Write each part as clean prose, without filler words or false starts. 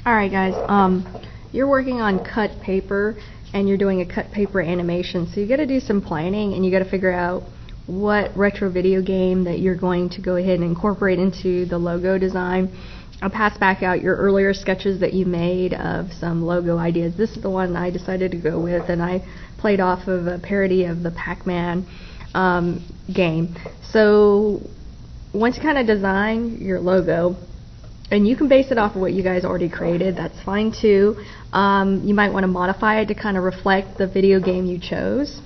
Alright guys, you're working on cut paper and you're doing a cut paper animation, so you got to do some planning and you got to figure out what retro video game that you're going to go ahead and incorporate into the logo design. I'll pass back out your earlier sketches that you made of some logo ideas. This is the one I decided to go with, and I played off of a parody of the Pac-Man game. So once you kind of design your logo, and you can base it off of what you guys already created, that's fine too. You might want to modify it to kind of reflect the video game you chose.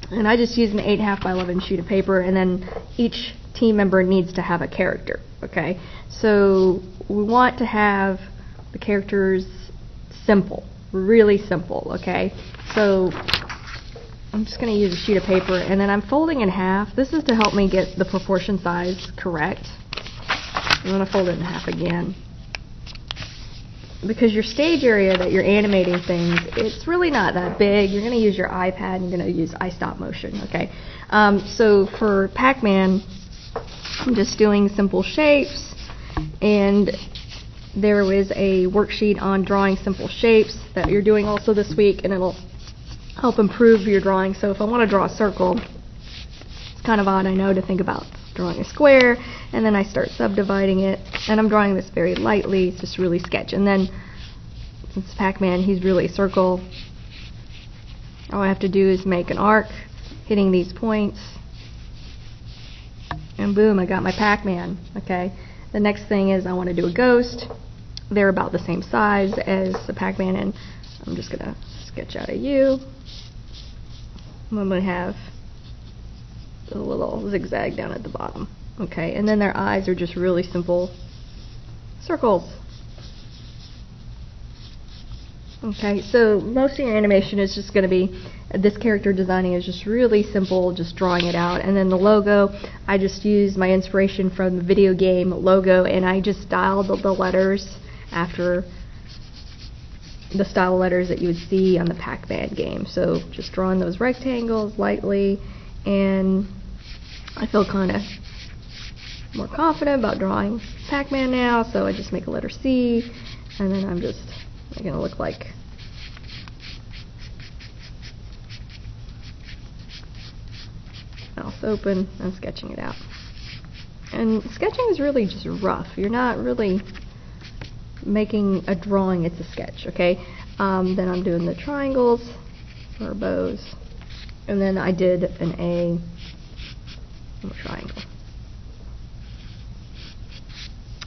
And I just used an 8.5 by 11 sheet of paper, and then each team member needs to have a character. Okay, so we want to have the characters simple, really simple. Okay, so I'm just going to use a sheet of paper, and then I'm folding in half. This is to help me get the proportion size correct. I'm going to fold it in half again, because your stage area that you're animating things, it's really not that big. You're going to use your iPad and you're going to use iStop motion. Okay, so for Pac-Man, I'm just doing simple shapes, and there was a worksheet on drawing simple shapes that you're doing also this week, and it'll help improve your drawing. So if I want to draw a circle, it's kind of odd, I know, to think about drawing a square, and then I start subdividing it, and I'm drawing this very lightly. It's just really sketch. And then since Pac-Man, he's really a circle, all I have to do is make an arc hitting these points, and boom, I got my Pac-Man. Okay, the next thing is I want to do a ghost. They're about the same size as the Pac-Man, and I'm just gonna sketch out a U. I'm gonna have a little zigzag down at the bottom. Okay, and then their eyes are just really simple circles. Okay, so most of your animation is just going to be, this character designing is just really simple, just drawing it out. And then the logo, I just used my inspiration from the video game logo, and I just styled the letters after the style letters that you would see on the Pac-Man game. So just drawing those rectangles lightly, and I feel kind of more confident about drawing Pac-Man now, so I just make a letter C, and then I'm just going to look like mouth open and sketching it out. And sketching is really just rough. You're not really making a drawing, it's a sketch. Okay, then I'm doing the triangles or bows, and then I did an A triangle,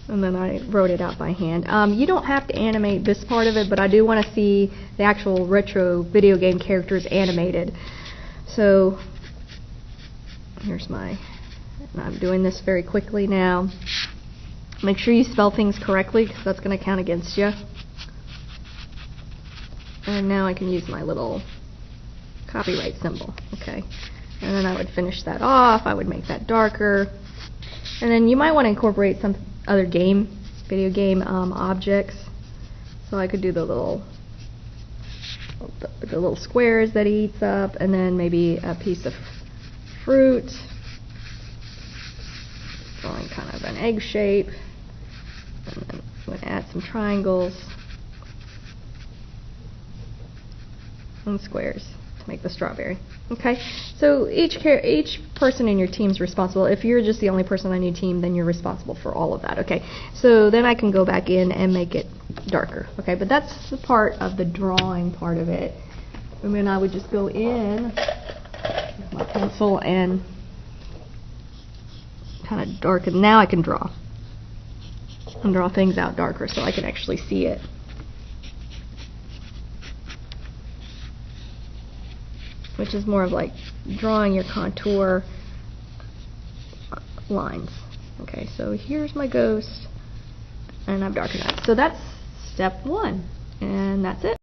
and then I wrote it out by hand. You don't have to animate this part of it, but I do want to see the actual retro video game characters animated. So here's my, and I'm doing this very quickly now. Make sure you spell things correctly, because that's going to count against you. And now I can use my little copyright symbol. Okay, and then I would finish that off. I would make that darker, and then you might want to incorporate some other video game objects. So I could do the little squares that he eats up, and then maybe a piece of fruit, drawing kind of an egg shape, and then I'm going to add some triangles and squares to make the strawberry. Okay, so each person in your team is responsible. If you're just the only person on your team, then you're responsible for all of that. Okay, so then I can go back in and make it darker. Okay, but that's the part of the drawing part of it. And then I would just go in with my pencil and kind of darken. Now I can draw and draw things out darker so I can actually see it. Which is more of like drawing your contour lines. Okay, so here's my ghost, and I've darkened that. So that's step one, and that's it.